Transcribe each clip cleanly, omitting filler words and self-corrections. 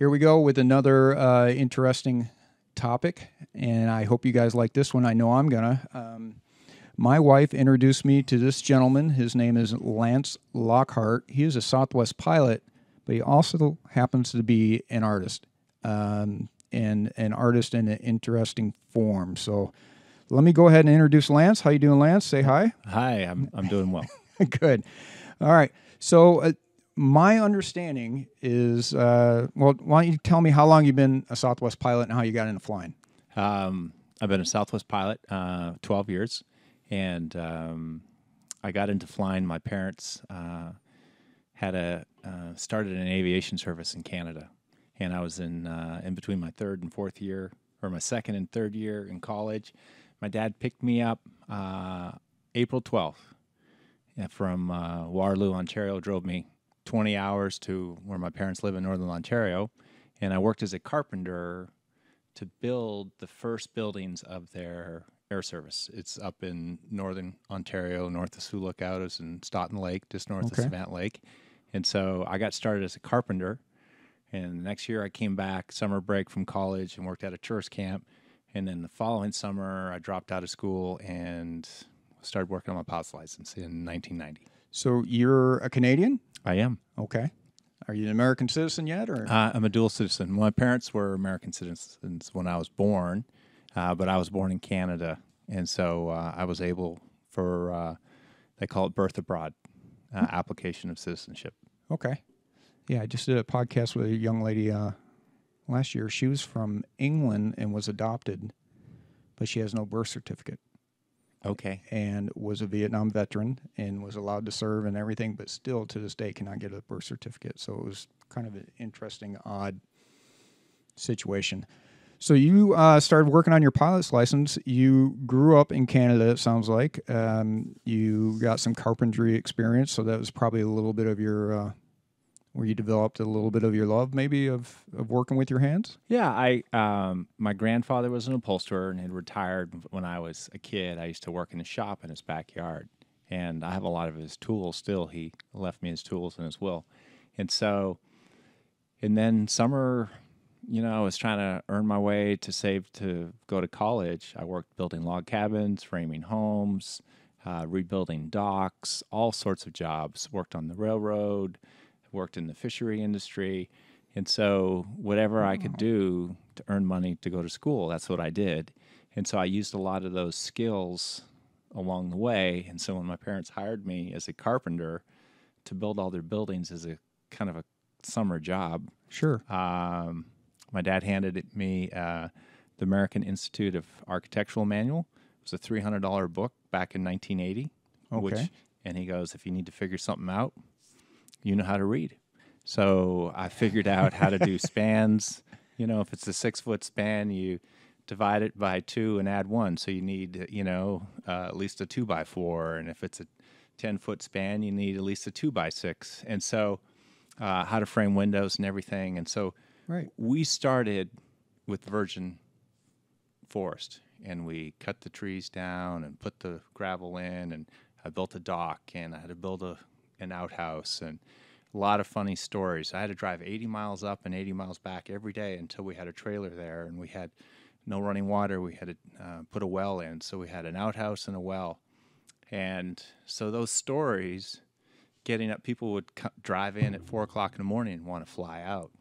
Here we go with another interesting topic, and I hope you guys like this one. I know I'm gonna. My wife introduced me to this gentleman. His name is Lance Lockhart. He is a Southwest pilot, but he also happens to be an artist, and an artist in an interesting form. So let me go ahead and introduce Lance. How you doing, Lance? Say hi. Hi, I'm doing well. Good. All right. So my understanding is, well, why don't you tell me how long you've been a Southwest pilot and how you got into flying? I've been a Southwest pilot 12 years, and I got into flying. My parents had started an aviation service in Canada, and I was in between my third and fourth year, or my second and third year in college. My dad picked me up April 12th from Waterloo, Ontario, drove me 20 hours to where my parents live in Northern Ontario, and I worked as a carpenter to build the first buildings of their air service. It's up in Northern Ontario, north of Sioux Lookout, is in Stoughton Lake, just north of Savant Lake. And so I got started as a carpenter, and the next year I came back, summer break from college, and worked at a tourist camp. And then the following summer, I dropped out of school and started working on my pilot's license in 1990. So you're a Canadian? I am. Okay. Are you an American citizen yet? Or I'm a dual citizen. My parents were American citizens when I was born, but I was born in Canada. And so I was able for, they call it birth abroad, application of citizenship. Okay. Yeah, I just did a podcast with a young lady last year. She was from England and was adopted, but she has no birth certificate. Okay. And was a Vietnam veteran and was allowed to serve and everything, but still to this day cannot get a birth certificate. So it was kind of an interesting, odd situation. So you started working on your pilot's license. You grew up in Canada, it sounds like. You got some carpentry experience, so that was probably a little bit of your where you developed a little bit of your love, maybe, of working with your hands? Yeah, my grandfather was an upholsterer and had retired when I was a kid. I used to work in his shop in his backyard, and I have a lot of his tools still. He left me his tools in his will. And then summer, I was trying to earn my way to save to go to college. I worked building log cabins, framing homes, rebuilding docks, all sorts of jobs. Worked on the railroad, worked in the fishery industry. And so whatever I could do to earn money to go to school, that's what I did. And so I used a lot of those skills along the way. And so when my parents hired me as a carpenter to build all their buildings as a kind of a summer job, Sure. my dad handed me the American Institute of Architectural Manual. It was a $300 book back in 1980. Okay. And he goes, if you need to figure something out, you know how to read. So I figured out how to do spans. If it's a 6-foot span, you divide it by 2 and add 1. So you need, at least a 2x4. And if it's a 10-foot span, you need at least a 2x6. And so how to frame windows and everything. And so we started with virgin forest, and we cut the trees down and put the gravel in, and I built a dock, and I had to build an outhouse, and a lot of funny stories. I had to drive 80 miles up and 80 miles back every day until we had a trailer there, and we had no running water. We had to put a well in, so we had an outhouse and a well. And so those stories, getting up, people would drive in at 4 o'clock in the morning and want to fly out.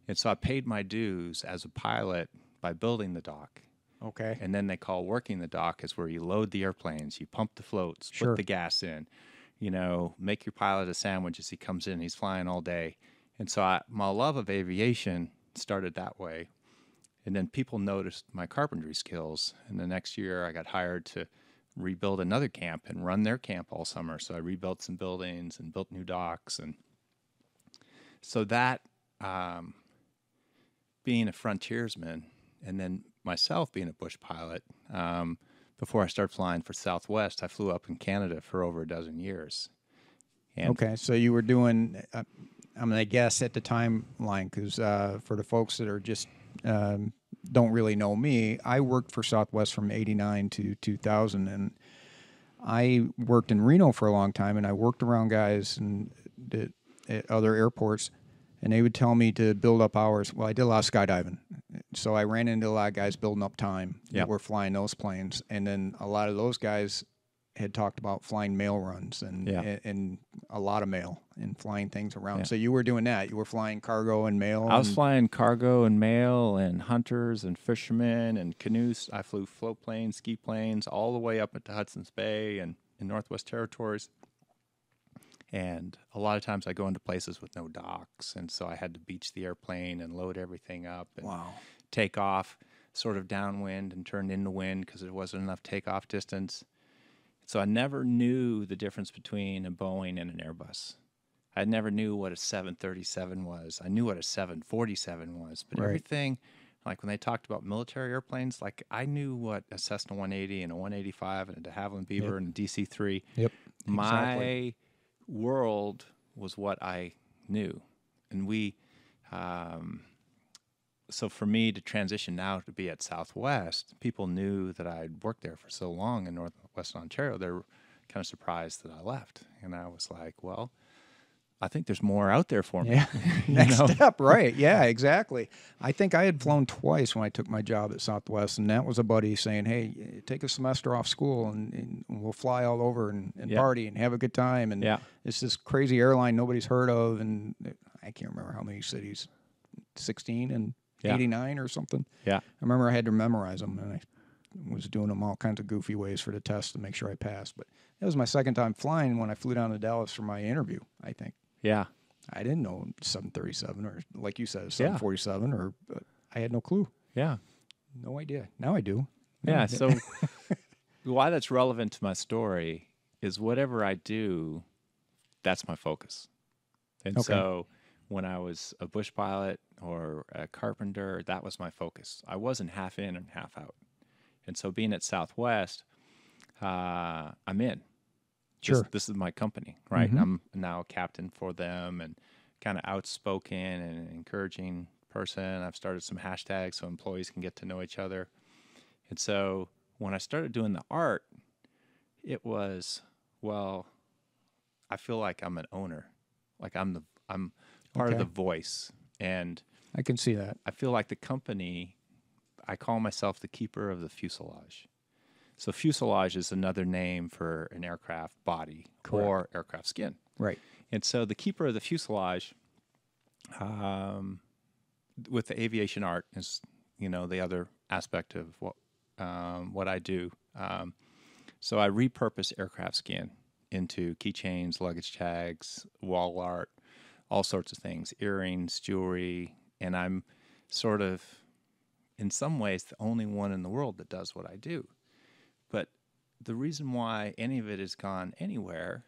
And so I paid my dues as a pilot by building the dock. Okay. And then they call working the dock is where you load the airplanes, you pump the floats, Sure. put the gas in, make your pilot a sandwich as he comes in. He's flying all day. And so my love of aviation started that way. And then people noticed my carpentry skills. And the next year I got hired to rebuild another camp and run their camp all summer. So I rebuilt some buildings and built new docks. And so that, being a frontiersman, and then myself being a bush pilot, before I started flying for Southwest, I flew up in Canada for over a dozen years. And Okay, so you were doing, I'm going to guess at the timeline, because for the folks that are just don't really know me, I worked for Southwest from 89 to 2000, and I worked in Reno for a long time, and I worked around guys and at other airports. and they would tell me to build up hours. Well, I did a lot of skydiving, so I ran into a lot of guys building up time that were flying those planes, and then a lot of those guys had talked about flying mail runs and a lot of mail and flying things around. So you were doing that. You were flying cargo and mail. I was flying cargo and mail and hunters and fishermen and canoes. I flew float planes, ski planes, all the way up into Hudson's Bay and in Northwest Territories. And a lot of times I go into places with no docks, and so I had to beach the airplane and load everything up and take off sort of downwind and turn into wind because there wasn't enough takeoff distance. So I never knew the difference between a Boeing and an Airbus. I never knew what a 737 was. I knew what a 747 was, but everything, like when they talked about military airplanes, like I knew what a Cessna 180 and a 185 and a de Havilland Beaver and a DC-3. Yep. My world was what I knew, and so for me to transition now to be at Southwest, people knew that I'd worked there for so long in Northwestern Ontario. They were kind of surprised that I left, and I was like, well, I think there's more out there for me. Yeah, next step, right? Yeah, exactly. I think I had flown twice when I took my job at Southwest, and that was a buddy saying, "Hey, take a semester off school, and we'll fly all over and party and have a good time." And it's this crazy airline nobody's heard of, and I can't remember how many cities, 16 and 89 or something. Yeah, I remember I had to memorize them, and I was doing them all kinds of goofy ways for the test to make sure I passed. But that was my second time flying when I flew down to Dallas for my interview, I think. Yeah. I didn't know 737 or, like you said, 747 or I had no clue. Yeah. No idea. Now I do. Yeah. So why that's relevant to my story is whatever I do, that's my focus. And so when I was a bush pilot or a carpenter, that was my focus. I wasn't half in and half out. And so being at Southwest, I'm in. Sure. This is my company, right? I'm now a captain for them and kind of outspoken and encouraging person. I've started some hashtags so employees can get to know each other. And so when I started doing the art, it was, well, I feel like I'm an owner. Like I'm part of the voice. And I can see that. I feel like the company, I call myself the keeper of the fuselage. So fuselage is another name for an aircraft body or aircraft skin. Right. And so the keeper of the fuselage with the aviation art is, the other aspect of what I do. So I repurpose aircraft skin into keychains, luggage tags, wall art, all sorts of things, earrings, jewelry. And I'm sort of, in some ways, the only one in the world that does what I do. But the reason why any of it has gone anywhere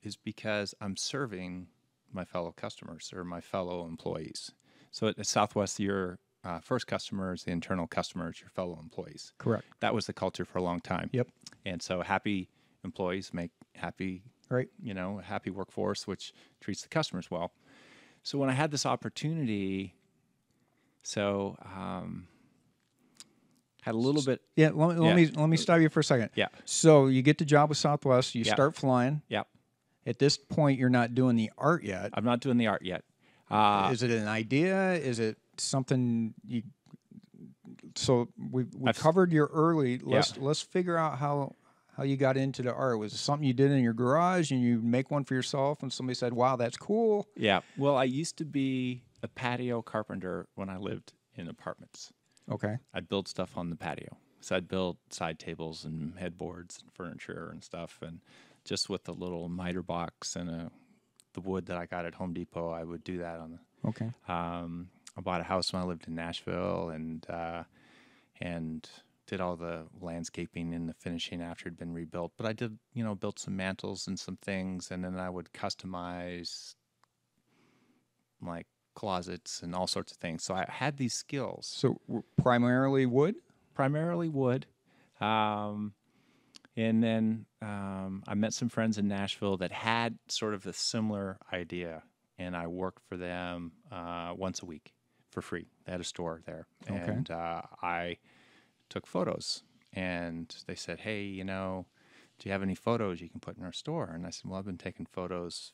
is because I'm serving my fellow customers or my fellow employees. So at Southwest, your first customer is the internal customers, your fellow employees. Correct. That was the culture for a long time. Yep. And so happy employees make happy, happy workforce, which treats the customers well. So when I had this opportunity, had a little bit. Yeah, let me stop you for a second. Yeah. So you get the job with Southwest, you start flying. Yep. At this point, you're not doing the art yet. I'm not doing the art yet. Is it an idea? Is it something you? So we covered your early. Let's figure out how you got into the art. Was it something you did in your garage and you make one for yourself, and somebody said, "Wow, that's cool." Yeah. Well, I used to be a patio carpenter when I lived in apartments. Okay. I'd build stuff on the patio. So I'd build side tables and headboards and furniture and stuff. And just with the little miter box and the wood that I got at Home Depot, I would do that on the. Okay. I bought a house when I lived in Nashville and did all the landscaping and the finishing after it had been rebuilt. But I did, built some mantles and some things, and then I would customize like closets and all sorts of things. So I had these skills. So primarily wood? Primarily wood. And then I met some friends in Nashville that had sort of a similar idea, and I worked for them once a week for free. They had a store there. Okay. And I took photos, and they said, "Hey, do you have any photos you can put in our store?" And I said, "Well, I've been taking photos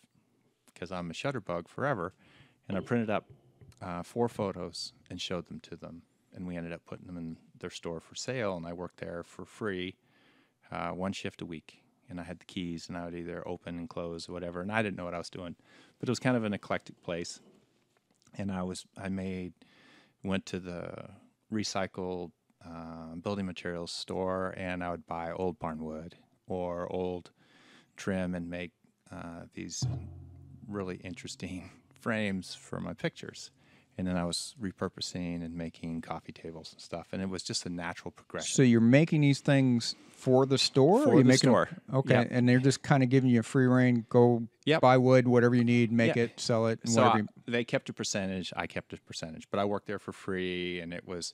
because I'm a shutterbug forever." And I printed up 4 photos and showed them to them. And we ended up putting them in their store for sale. And I worked there for free, 1 shift a week. And I had the keys, and I would either open and close or whatever. And I didn't know what I was doing, but it was kind of an eclectic place. And went to the recycled building materials store, and I would buy old barn wood or old trim and make these really interesting frames for my pictures. And then I was repurposing and making coffee tables and stuff. And it was just a natural progression. So you're making these things for the store? For the store. Okay. Yep. And they're just kind of giving you a free reign, go buy wood, whatever you need, make it, sell it. And so they kept a percentage. I kept a percentage. But I worked there for free. And it was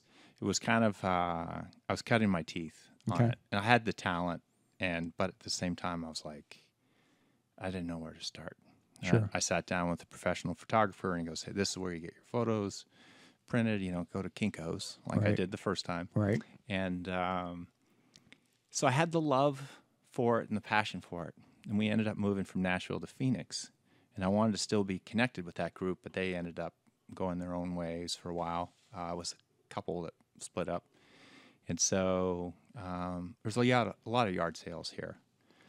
kind of, I was cutting my teeth on it. And I had the talent. But at the same time, I was like, I didn't know where to start. Sure. I sat down with a professional photographer, and he goes, "Hey, this is where you get your photos printed. Go to Kinko's like I did the first time." Right. And so I had the love for it and the passion for it. And we ended up moving from Nashville to Phoenix. And I wanted to still be connected with that group, but they ended up going their own ways for a while. I was a couple that split up. And so there's a lot of yard sales here.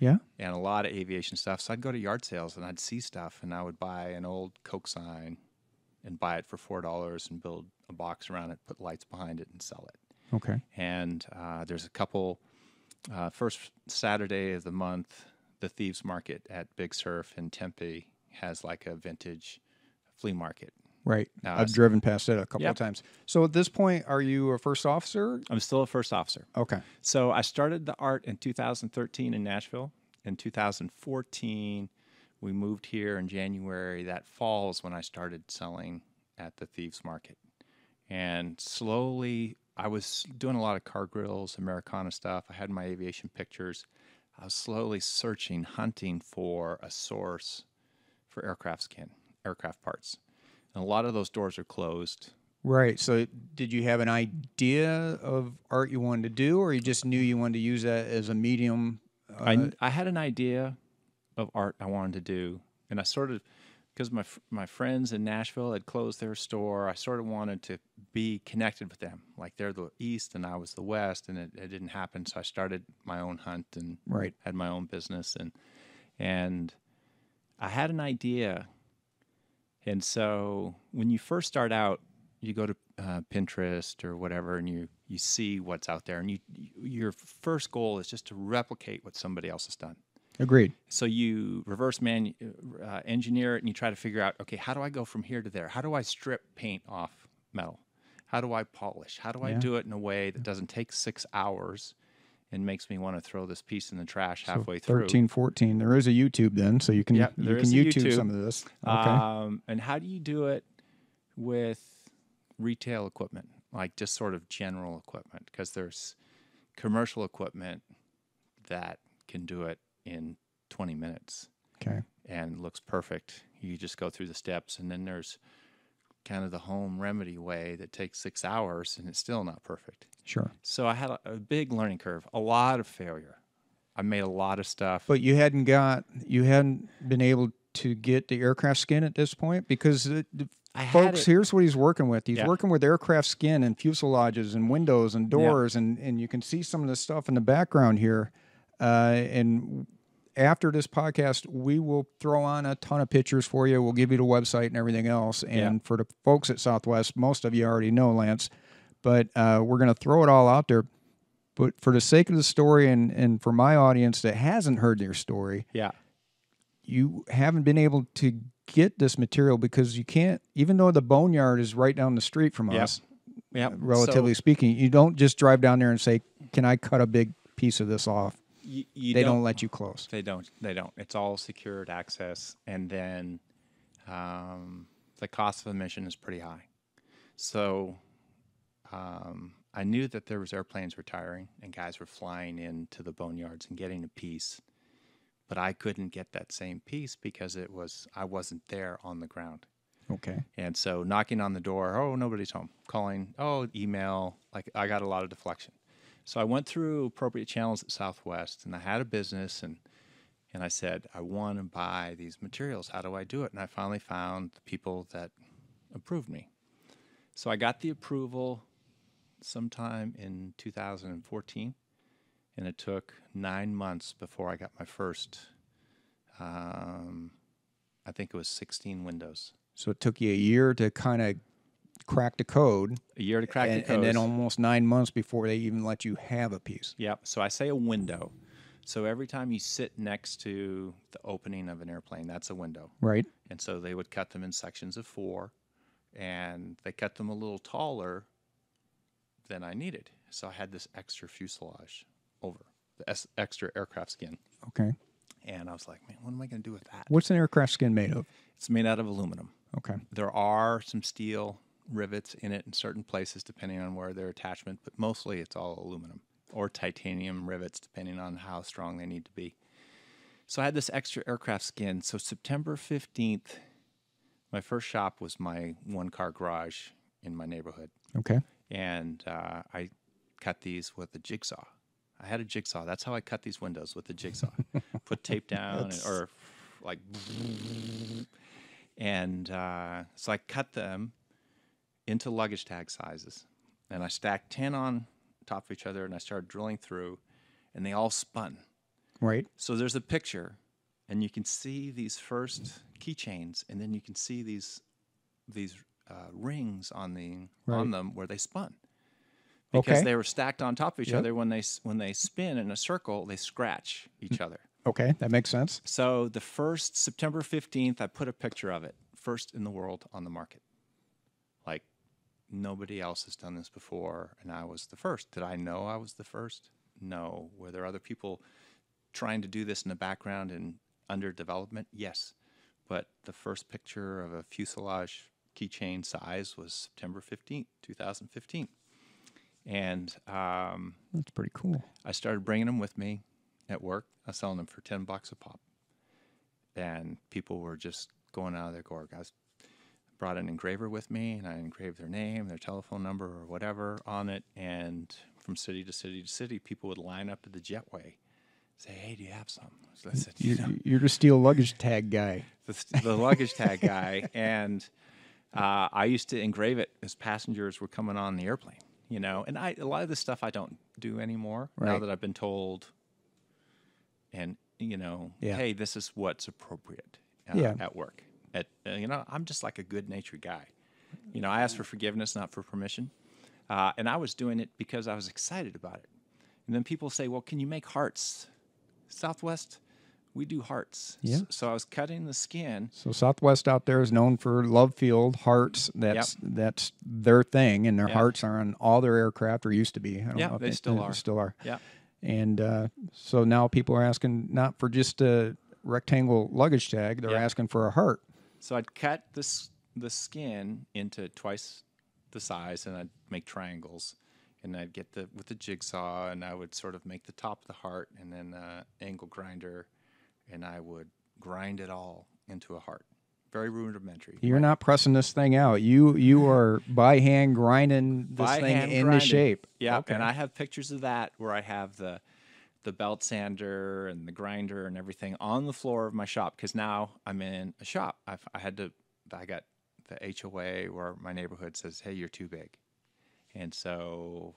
Yeah. And a lot of aviation stuff. So I'd go to yard sales and I'd see stuff, and I would buy an old Coke sign and buy it for $4 and build a box around it, put lights behind it, and sell it. Okay. And there's a couple, first Saturday of the month, the Thieves Market at Big Surf in Tempe has like a vintage flea market. Right. I've driven past it a couple of times. So at this point, are you a first officer? I'm still a first officer. Okay. So I started the art in 2013 in Nashville. In 2014, we moved here in January. That fall is when I started selling at the Thieves Market. And slowly, I was doing a lot of car grills, Americana stuff. I had my aviation pictures. I was slowly searching, hunting for a source for aircraft skin, aircraft parts. And a lot of those doors are closed. Right. So did you have an idea of art you wanted to do, or you just knew you wanted to use that as a medium? I had an idea of art I wanted to do. And I sort of, because my friends in Nashville had closed their store, I sort of wanted to be connected with them. Like they're the East and I was the West, and it didn't happen. So I started my own hunt and had my own business. And I had an idea. And so when you first start out, you go to Pinterest or whatever, and you see what's out there. And your first goal is just to replicate what somebody else has done. Agreed. So you reverse engineer it, and you try to figure out, okay, how do I go from here to there? How do I strip paint off metal? How do I polish? How do I do it in a way that doesn't take 6 hours and makes me want to throw this piece in the trash halfway through? 13, 14. There is a YouTube then, so you can YouTube some of this. Okay. And how do you do it with retail equipment, like just sort of general equipment? Because there's commercial equipment that can do it in 20 minutes. Okay. And looks perfect. You just go through the steps, and then there's kind of the home remedy way that takes 6 hours, and it's still not perfect. Sure. So I had a big learning curve, a lot of failure. I made a lot of stuff. But you hadn't been able to get the aircraft skin at this point, because folks, here's what he's working with. He's working with aircraft skin and fuselages and windows and doors, and you can see some of the stuff in the background here. And after this podcast, we will throw on a ton of pictures for you. We'll give you the website and everything else. And for the folks at Southwest, most of you already know Lance, but we're going to throw it all out there. But for the sake of the story and for my audience that hasn't heard your story, you haven't been able to get this material because you can't, even though the boneyard is right down the street from us, relatively speaking, you don't just drive down there and say, can I cut a big piece of this off? They don't let you close. They don't. It's all secured access, and then the cost of admission is pretty high. So I knew that there was airplanes retiring, and guys were flying into the boneyards and getting a piece, but I couldn't get that same piece because I wasn't there on the ground. Okay. And so knocking on the door, oh, nobody's home. Calling, oh, email, like I got a lot of deflection. So I went through appropriate channels at Southwest, and I had a business, and I said, I want to buy these materials. How do I do it? And I finally found the people that approved me. So I got the approval sometime in 2014, and it took 9 months before I got my first, I think it was 16 windows. So it took you a year to kind of crack the code. A year to crack the code. And then almost 9 months before they even let you have a piece. Yep. So I say a window. So every time you sit next to the opening of an airplane, that's a window. Right. And so they would cut them in sections of 4, and they cut them a little taller than I needed. So I had this extra fuselage over, the extra aircraft skin. Okay. And I was like, man, what am I going to do with that? What's an aircraft skin made of? It's made out of aluminum. Okay. There are some steel rivets in it in certain places, depending on where their attachment, but mostly it's all aluminum or titanium rivets, depending on how strong they need to be. So I had this extra aircraft skin. So September 15th, my first shop was my one-car garage in my neighborhood. Okay. And I cut these with a jigsaw. I had a jigsaw. That's how I cut these windows, with a jigsaw. Put tape down or like, and so I cut them into luggage tag sizes, and I stacked 10 on top of each other, and I started drilling through, and they all spun. Right. So there's a picture, and you can see these first keychains, and then you can see these rings on them where they spun. Because they were stacked on top of each other. When they spin in a circle, they scratch each other. Okay, that makes sense. So the first September 15th, I put a picture of it, first in the world on the market. Like, nobody else has done this before, and I was the first. Did I know I was the first? No. Were there other people trying to do this in the background and under development? Yes. But the first picture of a fuselage keychain size was September 15th, 2015. And that's pretty cool. I started bringing them with me at work. I was selling them for $10 a pop. And people were just going out of their gourd. I brought an engraver with me, and I engraved their name, their telephone number, or whatever on it. And from city to city to city, people would line up at the jetway, say, "Hey, do you have some?" So I said, You're the steel luggage tag guy. The luggage tag guy. And I used to engrave it as passengers were coming on the airplane. You know, and a lot of this stuff I don't do anymore now that I've been told, and, hey, this is what's appropriate at work. I'm just like a good-natured guy. I ask for forgiveness, not for permission. And I was doing it because I was excited about it. And then people say, well, can you make hearts? Southwest, we do hearts. Yeah. So I was cutting the skin. So Southwest out there is known for Love Field hearts. That's their thing, and their hearts are on all their aircraft, or used to be. I don't know if they still are. Still are. Yeah. And so now people are asking not for just a rectangle luggage tag; they're asking for a heart. So I'd cut the skin into twice the size, and I'd make triangles, and I'd get with the jigsaw, and I would sort of make the top of the heart, and then angle grinder. And I would grind it all into a heart. Very rudimentary. You're not pressing this thing out. You are by hand grinding this thing into shape. Yeah, okay. And I have pictures of that where I have the belt sander and the grinder and everything on the floor of my shop, because now I'm in a shop. I got the HOA where my neighborhood says, hey, you're too big. And so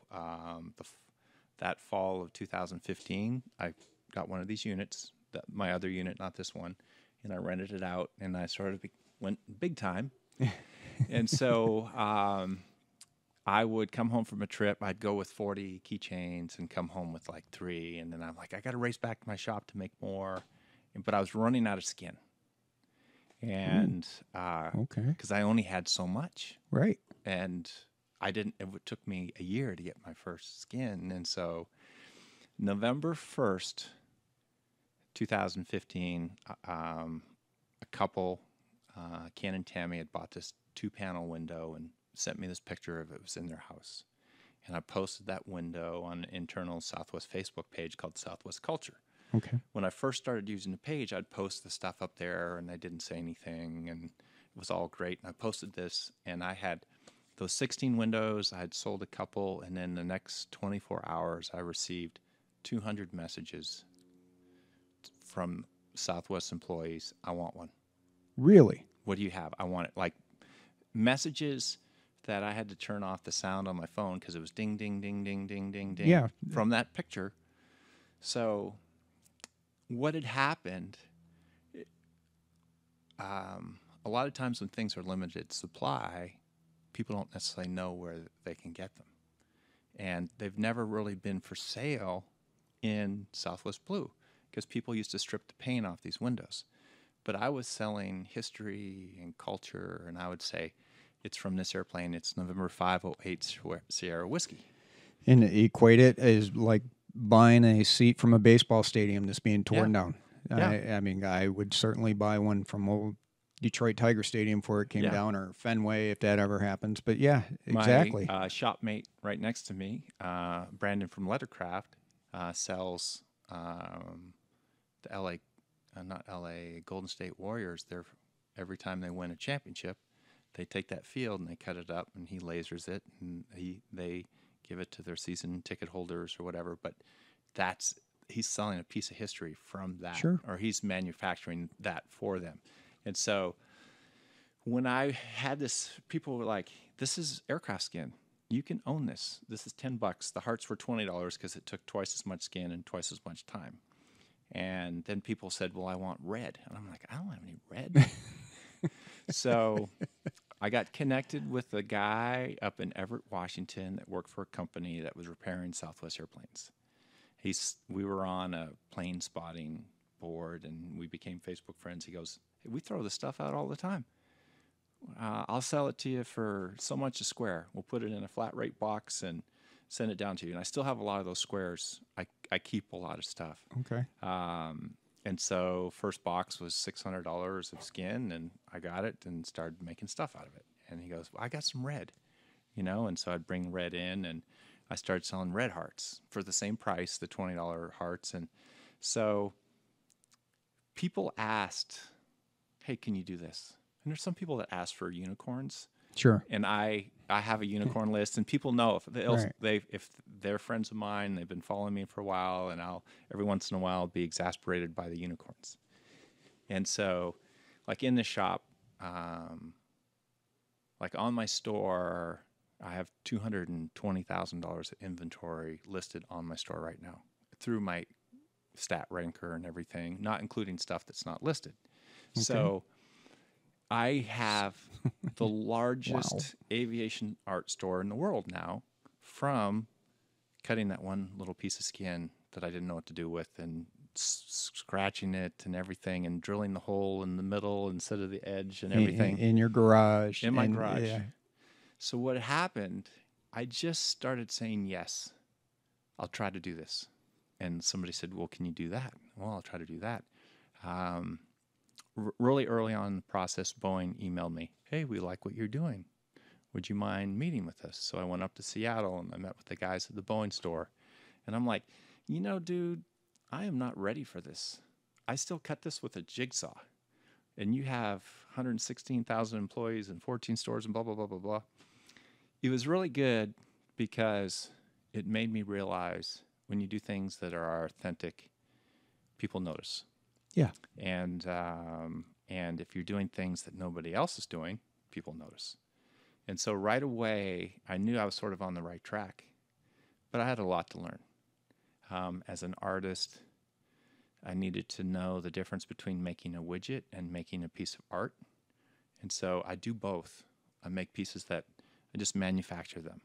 that fall of 2015, I got one of these units, my other unit, not this one, and I rented it out, and I sort of went big time. And so I would come home from a trip. I'd go with 40 keychains and come home with like 3, and then I'm like, I got to race back to my shop to make more. But I was running out of skin. And because I only had so much. Right. And it took me a year to get my first skin. And so November 1st, 2015, a couple, Ken and Tammy, had bought this 2-panel window and sent me this picture of it. It was in their house. And I posted that window on an internal Southwest Facebook page called Southwest Culture. Okay. When I first started using the page, I'd post the stuff up there, and they didn't say anything, and it was all great. And I posted this, and I had those 16 windows. I had sold a couple, and then the next 24 hours, I received 200 messages from Southwest employees. I want one. Really? What do you have? I want it. Like, messages that I had to turn off the sound on my phone because it was ding, ding, ding, ding, ding, ding, ding Yeah. from that picture. So what had happened, a lot of times when things are limited supply, people don't necessarily know where they can get them. And they've never really been for sale in Southwest Blue because people used to strip the paint off these windows. But I was selling history and culture, and I would say, it's from this airplane. It's November 508 Sierra Whiskey. And equate it as like buying a seat from a baseball stadium that's being torn down. Yeah. I mean, I would certainly buy one from old Detroit Tiger Stadium before it came down, or Fenway if that ever happens. But yeah, exactly. My shopmate right next to me, Brandon from Lettercraft, sells the LA, not LA, Golden State Warriors. They're every time they win a championship, they take that field and they cut it up, and he lasers it, and they give it to their season ticket holders or whatever. But he's selling a piece of history from that, Sure. or he's manufacturing that for them. And so when I had this, people were like, "This is aircraft skin. You can own this. This is $10. The hearts were $20 because it took twice as much skin and twice as much time." And then people said, "Well, I want red." And I'm like, "I don't have any red." So I got connected with a guy up in Everett, Washington that worked for a company that was repairing Southwest airplanes. We were on a plane spotting board, and we became Facebook friends. He goes, "Hey, we throw this stuff out all the time. I'll sell it to you for so much a square. We'll put it in a flat rate box and send it down to you." And I still have a lot of those squares. I keep a lot of stuff. Okay. And so first box was $600 of skin, and I got it and started making stuff out of it. And he goes, "Well, I got some red, and so I'd bring red in, and I started selling red hearts for the same price, the $20 hearts. And so people asked, "Hey, can you do this?" And there's some people that ask for unicorns. Sure. And I have a unicorn list, and people know if they're friends of mine, they've been following me for a while, and I'll every once in a while be exasperated by the unicorns. And so, like in the shop, like on my store, I have $220,000 of inventory listed on my store right now through my stat ranker and everything, not including stuff that's not listed. Okay. So I have the largest aviation art store in the world now from cutting that one little piece of skin that I didn't know what to do with, and scratching it and everything, and drilling the hole in the middle instead of the edge and everything. In your garage. In my garage. Yeah. So what happened, I just started saying, "Yes, I'll try to do this." And somebody said, "Well, can you do that?" "Well, I'll try to do that." Really early on in the process, Boeing emailed me, "Hey, we like what you're doing. Would you mind meeting with us?" So I went up to Seattle, and I met with the guys at the Boeing store. And I'm like, "Dude, I am not ready for this. I still cut this with a jigsaw. And you have 116,000 employees and 14 stores and blah, blah, blah, blah, blah." It was really good because it made me realize when you do things that are authentic, people notice. Yeah. And if you're doing things that nobody else is doing, people notice. And so right away, I knew I was sort of on the right track, but I had a lot to learn. As an artist, I needed to know the difference between making a widget and making a piece of art. And so I do both. I make pieces that I just manufacture them,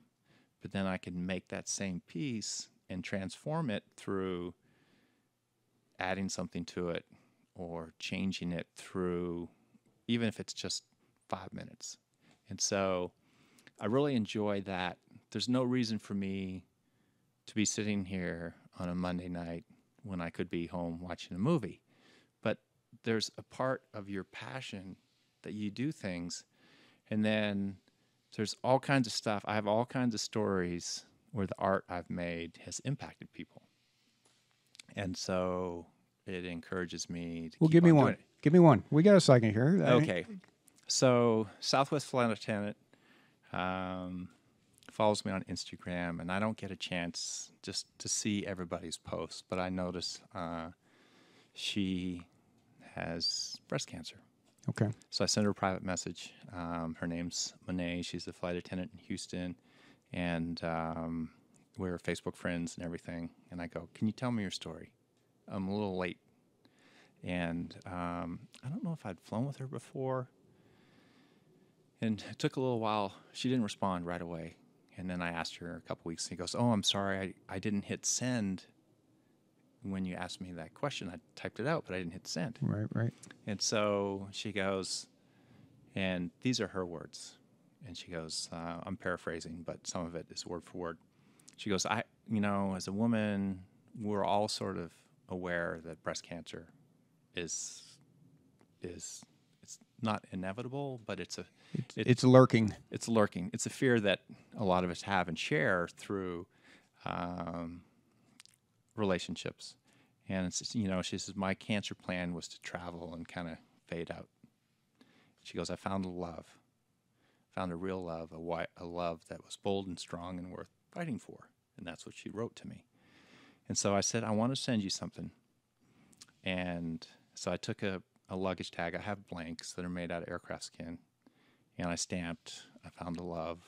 but then I can make that same piece and transform it through adding something to it or changing it through, even if it's just 5 minutes. And so I really enjoy that. There's no reason for me to be sitting here on a Monday night when I could be home watching a movie. But there's a part of your passion that you do things, and then there's all kinds of stuff. I have all kinds of stories where the art I've made has impacted people. And so it encourages me to give me one. doing it. Give me one. We got a second here. Okay. So Southwest Flight Attendant follows me on Instagram, and I don't get a chance just to see everybody's posts, but I notice she has breast cancer. Okay. So I sent her a private message. Her name's Monet. She's a flight attendant in Houston, and we're Facebook friends and everything. And I go, "Can you tell me your story? I'm a little late." And I don't know if I'd flown with her before. And it took a little while. She didn't respond right away. And then I asked her a couple weeks. And he goes, "Oh, I'm sorry. I didn't hit send when you asked me that question. I typed it out, but I didn't hit send." Right. And so she goes, and these are her words. And she goes, I'm paraphrasing, but some of it is word for word. She goes, as a woman, we're all sort of aware that breast cancer is it's not inevitable, but it's lurking. It's lurking. It's a fear that a lot of us have and share through relationships. And it's, she says, my cancer plan was to travel and kind of fade out. She goes, I found a real love, a love that was bold and strong and worth fighting for. And that's what she wrote to me. And so I said, I want to send you something. And so I took a luggage tag. I have blanks that are made out of aircraft skin. And I stamped, I found a love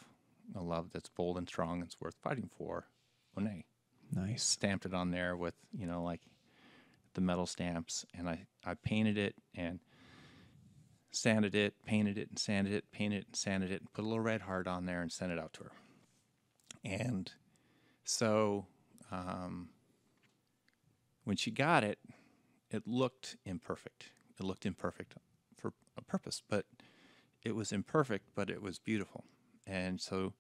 that's bold and strong and it's worth fighting for, Monet. Nice. Stamped it on there with, like the metal stamps. And I painted it and sanded it, painted it and sanded it, painted it and sanded it, and put a little red heart on there and sent it out to her. And so when she got it, it looked imperfect. It looked imperfect for a purpose, but it was imperfect, but it was beautiful. And so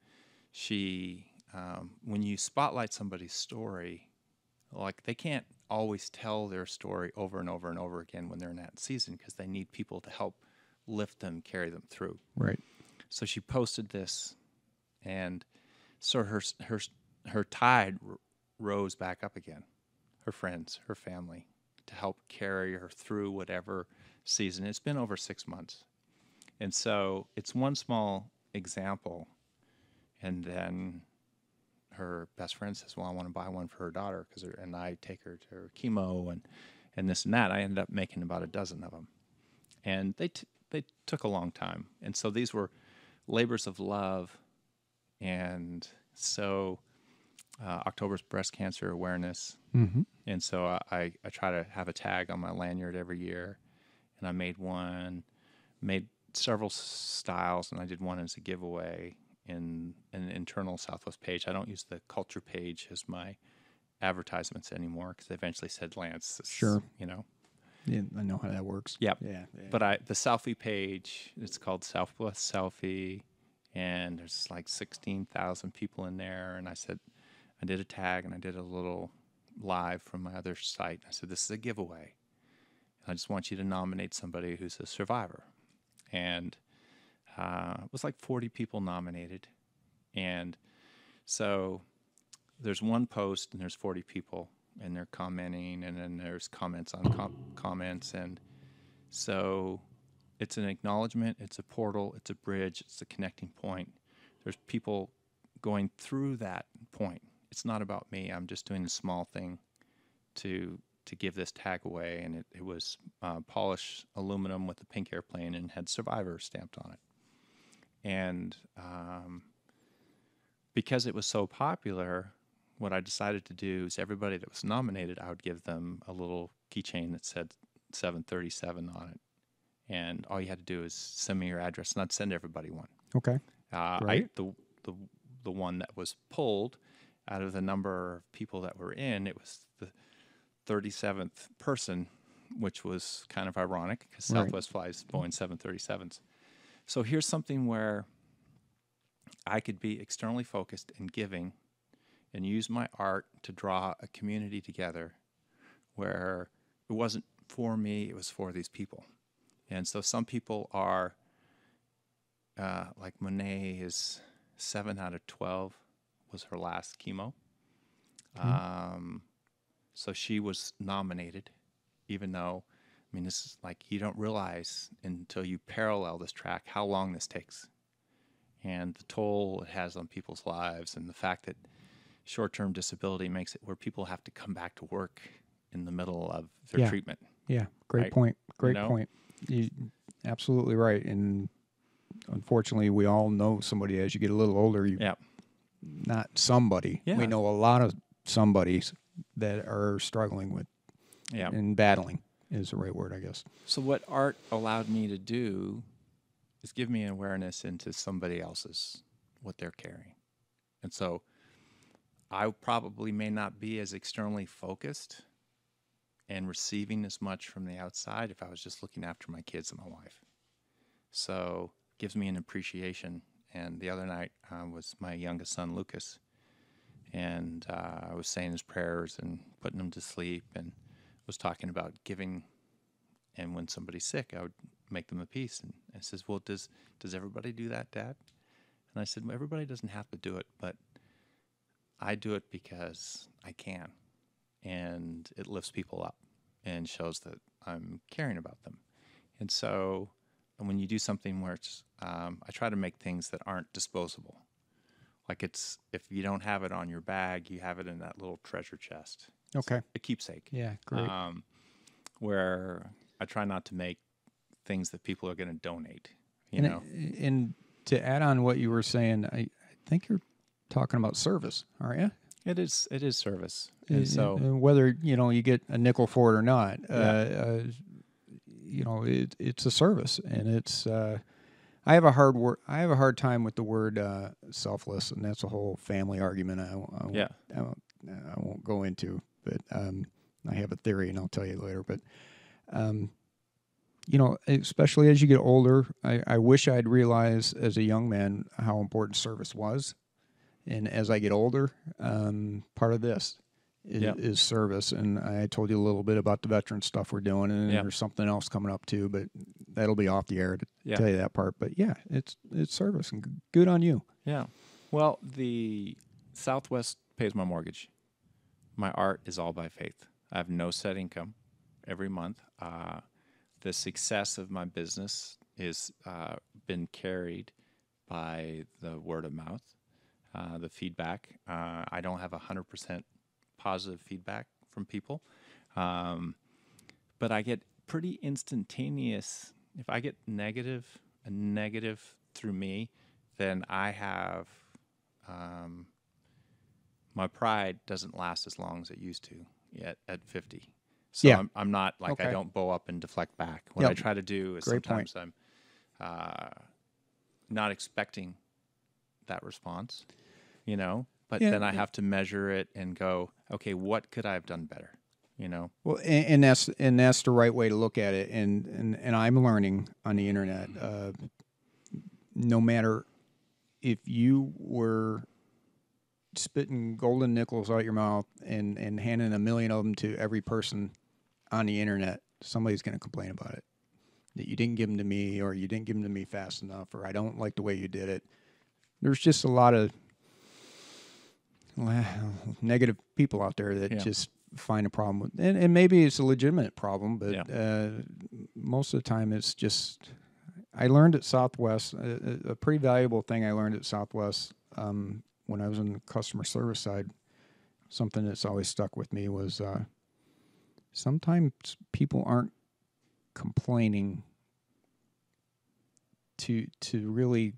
she, when you spotlight somebody's story, like they can't always tell their story over and over and over again when they're in that season because they need people to help lift them, carry them through. Right. So she posted this, and so her tide rose back up again. Her friends, her family, to help carry her through whatever season. It's been over 6 months. And so it's one small example. And then her best friend says, well, I want to buy one for her daughter, and I take her to her chemo and this and that. I ended up making about a dozen of them. And they took a long time. And so these were labors of love. And so October's breast cancer awareness. Mm-hmm. And so I try to have a tag on my lanyard every year. And I made several styles, and I did one as a giveaway in an internal Southwest page. I don't use the culture page as my advertisements anymore because they eventually said, Lance, sure. Yeah, I know how that works. Yep. Yeah. But the selfie page, it's called Southwest Selfie, and there's like 16,000 people in there. And I said, I did a tag and I did a little live from my other site. I said, this is a giveaway. I just want you to nominate somebody who's a survivor. And it was like 40 people nominated. And so there's one post and there's 40 people. And they're commenting, and then there's comments on comments. And so it's an acknowledgement, it's a portal, it's a bridge, it's a connecting point. There's people going through that point. It's not about me. I'm just doing a small thing to give this tag away. And it was polished aluminum with a pink airplane and had survivor stamped on it. And because it was so popular, what I decided to do is everybody that was nominated, I would give them a little keychain that said 737 on it. And all you had to do is send me your address, and I'd send everybody one. Okay. Right. The one that was pulled out of the number of people that were in, it was the 37th person, which was kind of ironic because Southwest flies Boeing 737s. So here's something where I could be externally focused and giving and use my art to draw a community together where it wasn't for me, it was for these people. And so some people are, like Monet is 7 out of 12 was her last chemo. So she was nominated, even though, this is like, you don't realize until you parallel this track how long this takes and the toll it has on people's lives, and the fact that short-term disability makes it where people have to come back to work in the middle of their treatment. Yeah, great point. Great point. absolutely right. And unfortunately, we all know somebody as you get a little older. You Yeah. not somebody. Yeah. We know a lot of somebodies that are struggling with Yeah. and battling is the right word, I guess. So what art allowed me to do is give me an awareness into somebody else's, what they're carrying. And so I probably may not be as externally focused and receiving as much from the outside if I was just looking after my kids and my wife. So it gives me an appreciation. And the other night was my youngest son, Lucas. And I was saying his prayers and putting him to sleep and was talking about giving. And when somebody's sick, I would make them a piece. And he says, well, does everybody do that, Dad? And I said, well, everybody doesn't have to do it, but I do it because I can. And it lifts people up and shows that I'm caring about them. And so when you do something where it's, I try to make things that aren't disposable. Like it's, if you don't have it on your bag, you have it in that little treasure chest. Okay. It's a keepsake. Yeah, great. Where I try not to make things that people are going to donate, you and, know? And to add on what you were saying, I think you're talking about service, aren't you? It is service. And so whether, you get a nickel for it or not, Yeah. It's a service, and it's, I have a hard time with the word selfless, and that's a whole family argument. I won't go into, but I have a theory, and I'll tell you later. But especially as you get older, I wish I'd realized as a young man how important service was, and as I get older, part of this is service. And I told you a little bit about the veteran stuff we're doing, and there's something else coming up too, but that'll be off the air to tell you that part. But yeah, it's service, and good on you. Yeah. Well, the Southwest pays my mortgage. My art is all by faith. I have no set income every month. The success of my business is been carried by the word of mouth, the feedback. I don't have 100% positive feedback from people, but I get pretty instantaneous. If I get a negative through me, then I have my pride doesn't last as long as it used to yet at 50. So I'm not like, okay, I don't bow up and deflect back. What I try to do is sometimes I'm not expecting that response, but then I have to measure it and go, okay, what could I have done better? Well, and that's the right way to look at it. And I'm learning on the internet, no matter if you were spitting golden nickels out your mouth and handing 1 million of them to every person on the internet, somebody's going to complain about it. That you didn't give them to me, or you didn't give them to me fast enough, or I don't like the way you did it. There's just a lot of negative people out there that just find a problem with, and maybe it's a legitimate problem, but most of the time it's just. I learned at Southwest a pretty valuable thing. I learned at Southwest when I was on the customer service side. Something that's always stuck with me was sometimes people aren't complaining to really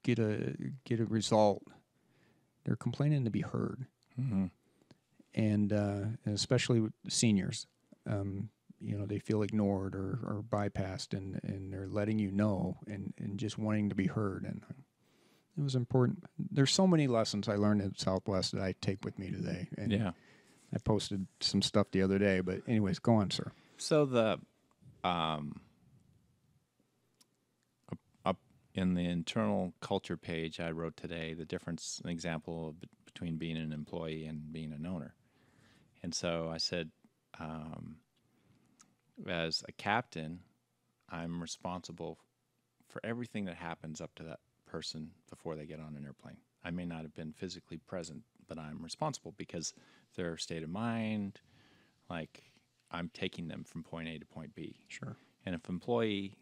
get a result. They're complaining to be heard. Mm-hmm. And especially with seniors, they feel ignored or bypassed, and they're letting you know and just wanting to be heard. And it was important. There's so many lessons I learned at Southwest that I take with me today. And I posted some stuff the other day, but anyways, go on, sir. So the up in the internal culture page I wrote today, the difference, an example between being an employee and being an owner. And so I said, as a captain, I'm responsible for everything that happens up to that person before they get on an airplane. I may not have been physically present, but I'm responsible because their state of mind, like I'm taking them from point A to point B. Sure. And if employee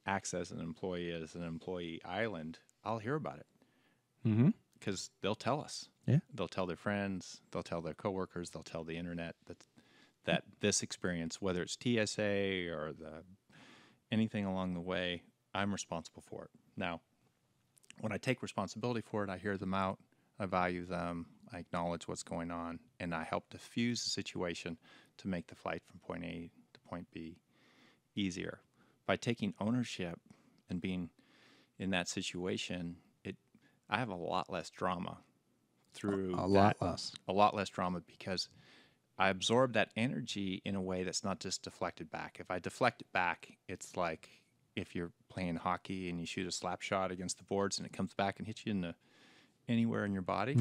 acts as an employee island, I'll hear about it. Mm-hmm. Because they'll tell us. Yeah. They'll tell their friends. They'll tell their coworkers. They'll tell the internet that this experience, whether it's TSA or the anything along the way, I'm responsible for it. Now, when I take responsibility for it, I hear them out, I value them, I acknowledge what's going on, and I help diffuse the situation to make the flight from point A to point B easier. By taking ownership and being in that situation, I have a lot less drama through A lot less. a lot less drama because I absorb that energy in a way that's not just deflected back. If I deflect it back, it's like if you're playing hockey and you shoot a slap shot against the boards and it comes back and hits you anywhere in your body.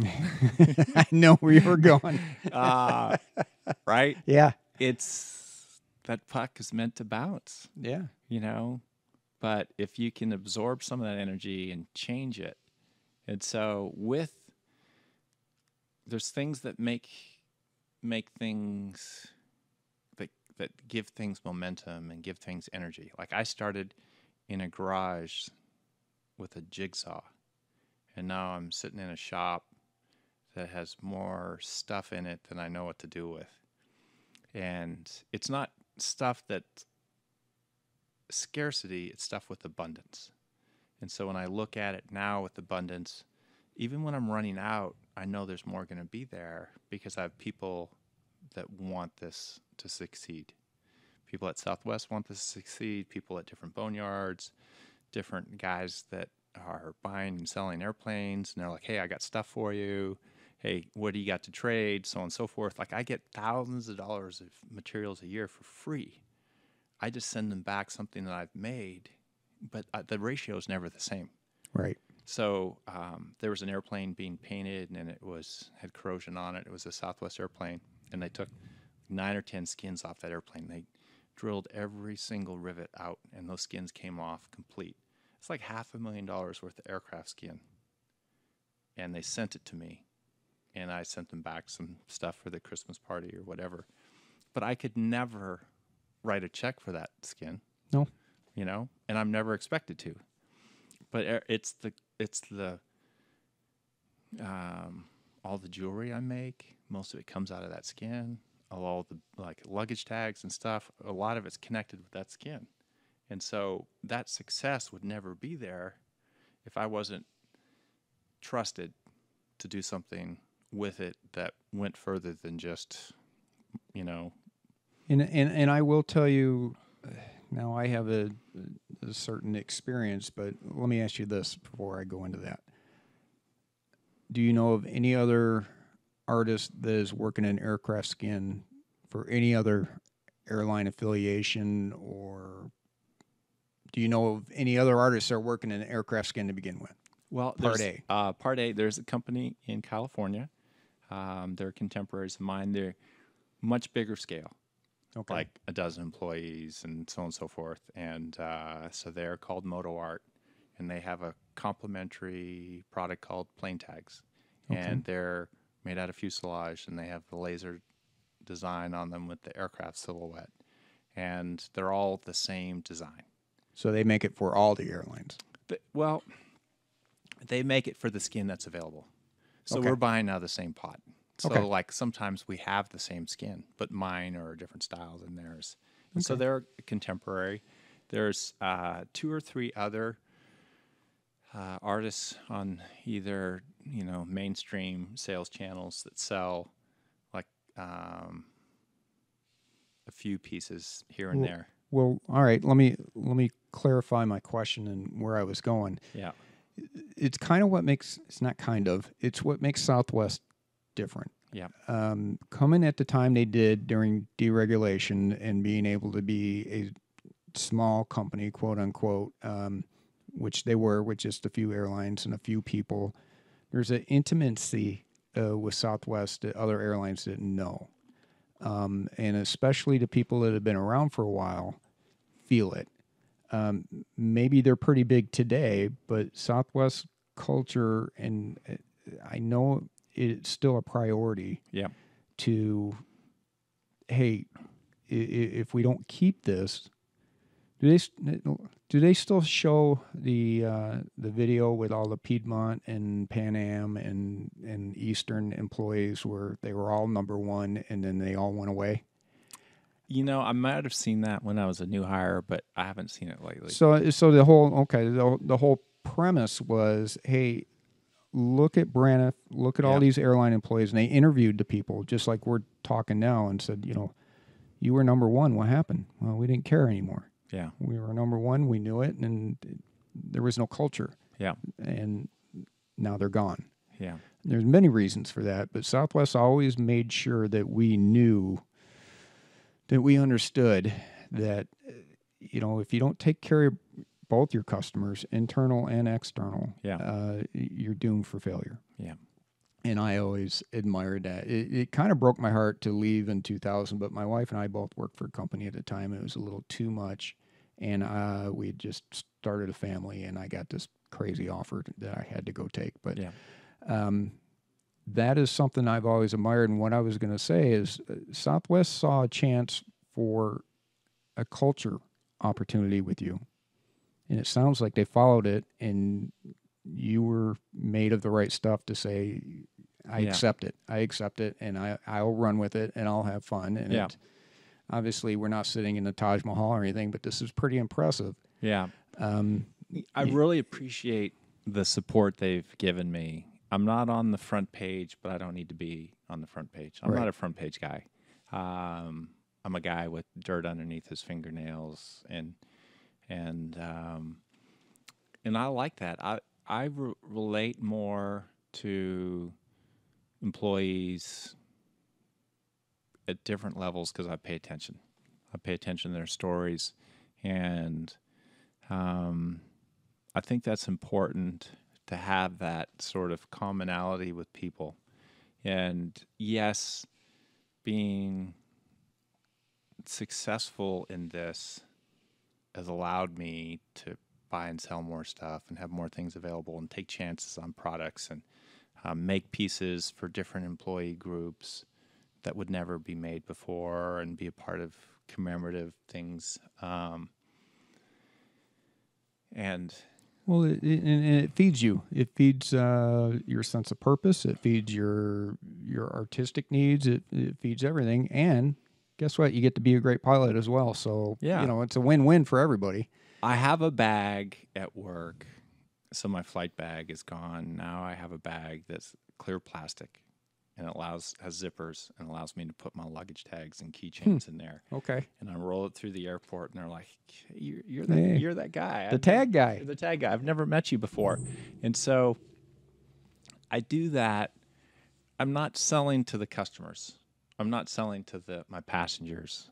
I know where you're going. Right? Yeah. It's that puck is meant to bounce, Yeah. you know? But if you can absorb some of that energy and change it. And so there's things that make things that give things momentum and give things energy. Like I started in a garage with a jigsaw, and now I'm sitting in a shop that has more stuff in it than I know what to do with. And it's not stuff that's scarcity, it's stuff with abundance. And so when I look at it now with abundance, even when I'm running out, I know there's more going to be there because I have people that want this to succeed. People at Southwest want this to succeed, people at different boneyards, different guys that are buying and selling airplanes, and they're like, hey, I got stuff for you. Hey, what do you got to trade? So on and so forth. Like I get thousands of dollars of materials a year for free. I just send them back something that I've made, but the ratio is never the same. Right. So there was an airplane being painted, and it had corrosion on it. It was a Southwest airplane, and they took 9 or 10 skins off that airplane. They drilled every single rivet out, and those skins came off complete. It's like $500,000 worth of aircraft skin, and they sent it to me, and I sent them back some stuff for the Christmas party or whatever. But I could never write a check for that skin. No. You know, and I'm never expected to. But it's the all the jewelry I make, most of it comes out of that skin. All the like luggage tags and stuff, a lot of it's connected with that skin. And so that success would never be there if I wasn't trusted to do something with it that went further than just, you know. And I will tell you, now I have a certain experience, but let me ask you this before I go into that. Do you know of any other artist that is working in aircraft skin for any other airline affiliation, or do you know of any other artists that are working in aircraft skin to begin with? Well, Part A, there's a company in California. They're contemporaries of mine. They're much bigger scale. Okay. Like a dozen employees and so on and so forth. And so they're called Moto Art, and they have a complementary product called plane tags. Okay. And they're made out of fuselage, and they have the laser design on them with the aircraft silhouette. And they're all the same design. So they make it for all the airlines? Well, they make it for the skin that's available. So we're buying out of the same pot. So, like, sometimes we have the same skin, but mine are different styles than theirs. And so they're contemporary. There's 2 or 3 other artists on either, mainstream sales channels that sell, like, a few pieces here and there. Well, all right. Let me clarify my question and where I was going. Yeah. It's kind of what makes, it's not kind of, it's what makes Southwest different. Yeah. Coming at the time they did during deregulation and being able to be a small company, quote unquote, which they were with just a few airlines and a few people, there's an intimacy with Southwest that other airlines didn't know. And especially the people that have been around for a while feel it. Maybe they're pretty big today, but Southwest culture, and I know it's still a priority. Yeah. To, hey, if we don't keep this, do they still show the video with all the Piedmont and Pan Am and Eastern employees where they were all number one and then they all went away? I might have seen that when I was a new hire, but I haven't seen it lately. So the whole premise was, hey, look at Braniff, look at all Yeah. these airline employees, and they interviewed the people just like we're talking now, and said, you were number one. What happened? Well, we didn't care anymore. Yeah. We were number one. We knew it, and there was no culture. Yeah. And now they're gone. Yeah. There's many reasons for that, but Southwest always made sure that we knew, that we understood that, if you don't take care of both your customers, internal and external, you're doomed for failure. Yeah. And I always admired that. It kind of broke my heart to leave in 2000, but my wife and I both worked for a company at the time. It was a little too much, and we had just started a family, and I got this crazy offer that I had to go take. But that is something I've always admired. And what I was going to say is Southwest saw a chance for a culture opportunity with you. And it sounds like they followed it, and you were made of the right stuff to say, I accept it. I accept it, and I'll run with it, and I'll have fun. And obviously, we're not sitting in the Taj Mahal or anything, but this is pretty impressive. Yeah. I really appreciate the support they've given me. I'm not on the front page, but I don't need to be on the front page. I'm not a front page guy. I'm a guy with dirt underneath his fingernails, and I like that. I relate more to employees at different levels because I pay attention. I pay attention to their stories, and I think that's important to have that sort of commonality with people. And yes, being successful in this has allowed me to buy and sell more stuff and have more things available and take chances on products and make pieces for different employee groups that would never be made before and be a part of commemorative things. Well, it feeds you. It feeds your sense of purpose. It feeds your artistic needs. It feeds everything. And guess what? You get to be a great pilot as well. So, it's a win-win for everybody. I have a bag at work. So my flight bag is gone. Now I have a bag that's clear plastic, and it has zippers and allows me to put my luggage tags and keychains in there. Okay. And I roll it through the airport, and they're like, "You're that guy, the tag guy, the tag guy. I've never met you before." And so I do that. I'm not selling to the customers. I'm not selling to my passengers.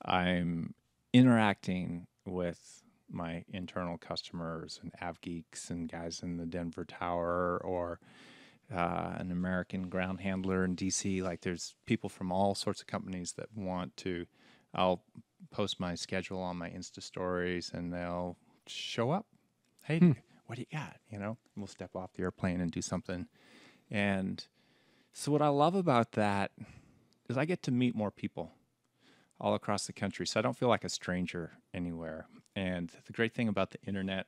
I'm interacting with my internal customers and av geeks and guys in the Denver Tower, or an American ground handler in DC. Like, there's people from all sorts of companies that want to. I'll post my schedule on my Insta stories, and they'll show up. Hey, what do you got? We'll step off the airplane and do something. And so what I love about that is I get to meet more people all across the country. So I don't feel like a stranger anywhere. And the great thing about the internet,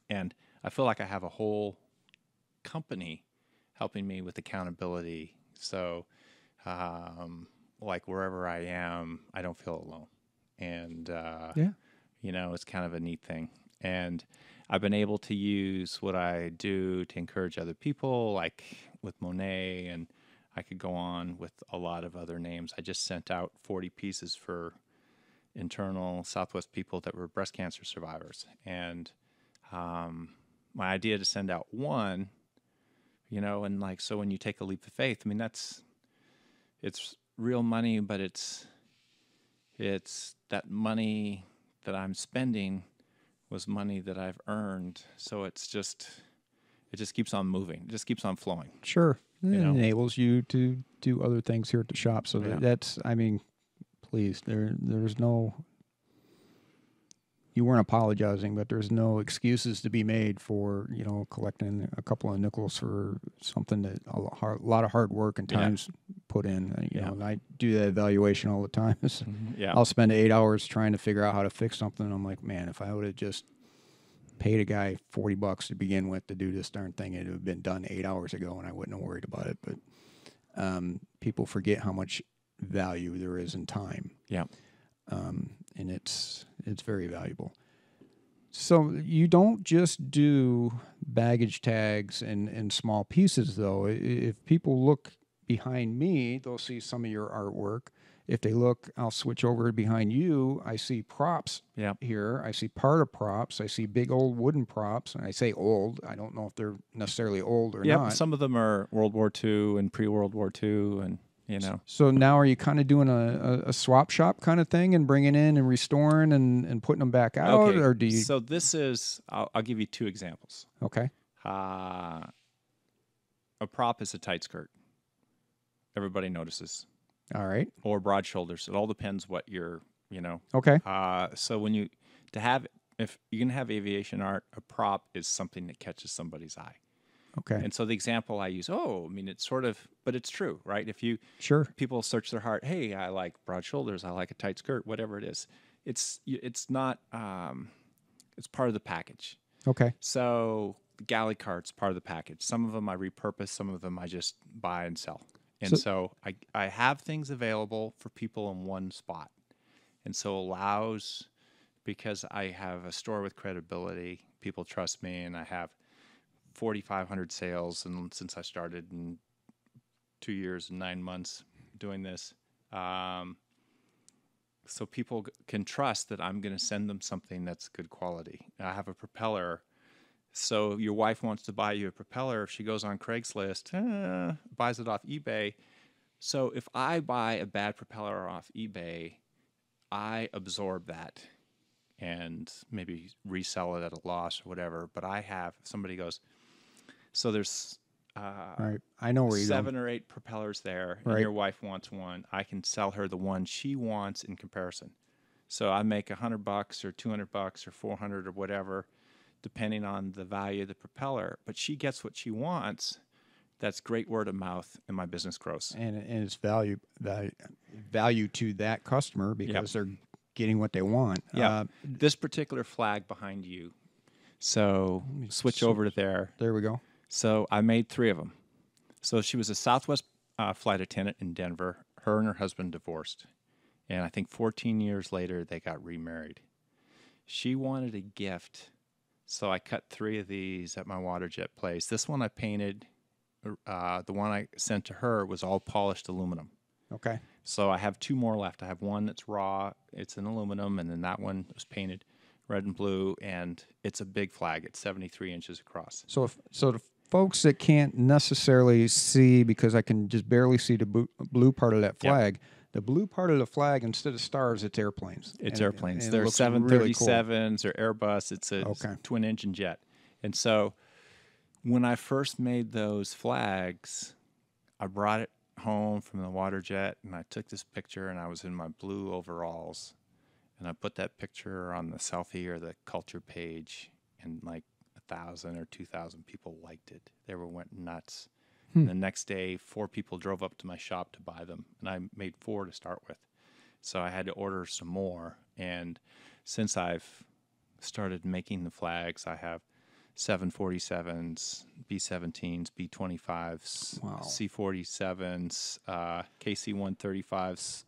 and I feel like I have a whole company helping me with accountability. So, like, wherever I am, I don't feel alone. And, it's kind of a neat thing. And I've been able to use what I do to encourage other people, like with Monet, and I could go on with a lot of other names. I just sent out 40 pieces for internal Southwest people that were breast cancer survivors. And my idea to send out one, and like, so when you take a leap of faith, I mean, it's real money, but it's that money that I'm spending was money that I've earned. So it just keeps on moving. It just keeps on flowing. Sure. It enables you to do other things here at the shop. So that's, I mean, please, there's no, you weren't apologizing, but there's no excuses to be made for, collecting a couple of nickels for something that a lot of hard work and time's put in. You know, and I do that evaluation all the time. I'll spend 8 hours trying to figure out how to fix something. And I'm like, man, if I would have just paid a guy $40 to begin with to do this darn thing, it would have been done 8 hours ago, and I wouldn't have worried about it. But people forget how much value there is in time. Yeah. And it's very valuable. So you don't just do baggage tags in small pieces, though. If people look behind me, they'll see some of your artwork. If they look, I'll switch over behind you. I see props here. I see part of props. I see big old wooden props. And I say old. I don't know if they're necessarily old or not. Some of them are World War II and pre-World War II, and So now are you kind of doing a swap shop kind of thing and bringing in and restoring and putting them back out? Okay. Or do you? So this is, I'll give you two examples. Okay. A prop is a tight skirt. Everybody notices. All right. Or broad shoulders. It all depends what you're, Okay. So when if you're going to have aviation art, a prop is something that catches somebody's eye. Okay. And so the example I use, it's sort of, but it's true, right? If people search their heart, hey, I like broad shoulders, I like a tight skirt, whatever it is. It's not, it's part of the package. Okay. So the galley cart's part of the package. Some of them I repurpose, some of them I just buy and sell. And so I have things available for people in one spot. And so allows, because I have a store with credibility, people trust me, and I have 4,500 sales, and since I started in 2 years and 9 months doing this, so people can trust that I'm going to send them something that's good quality. I have a propeller. So your wife wants to buy you a propeller. If she goes on Craigslist, buys it off eBay. So if I buy a bad propeller off eBay, I absorb that and maybe resell it at a loss or whatever. But if somebody goes, so there's right. I know where you're 7 or 8 propellers there, and your wife wants one, I can sell her the one she wants in comparison. So I make $100 or $200 or 400 or whatever, depending on the value of the propeller. But she gets what she wants. That's great word of mouth, and my business grows. And it's value to that customer because they're getting what they want. Yeah. This particular flag behind you. So switch over to there. There we go. So I made 3 of them. So she was a Southwest flight attendant in Denver. Her and her husband divorced. And I think 14 years later, they got remarried. She wanted a gift. So I cut 3 of these at my water jet place. This one I painted. The one I sent to her was all polished aluminum. Okay. So I have 2 more left. I have one that's raw. It's in aluminum. And then that one was painted red and blue. And it's a big flag. It's 73 inches across. So the folks that can't necessarily see, because I can just barely see the blue part of that flag, the blue part of the flag, instead of stars, it's airplanes. It's airplanes. And They're 737s or Airbus. It's a twin engine jet. And so when I first made those flags, I brought it home from the water jet, and I took this picture, and I was in my blue overalls, and I put that picture on the selfie or the culture page, and like 1,000 or 2,000 people liked it. They went nuts. And the next day, 4 people drove up to my shop to buy them, and I made 4 to start with. So I had to order some more. And since I've started making the flags, I have 747s, B-17s, B-25s, C-47s, KC-135s,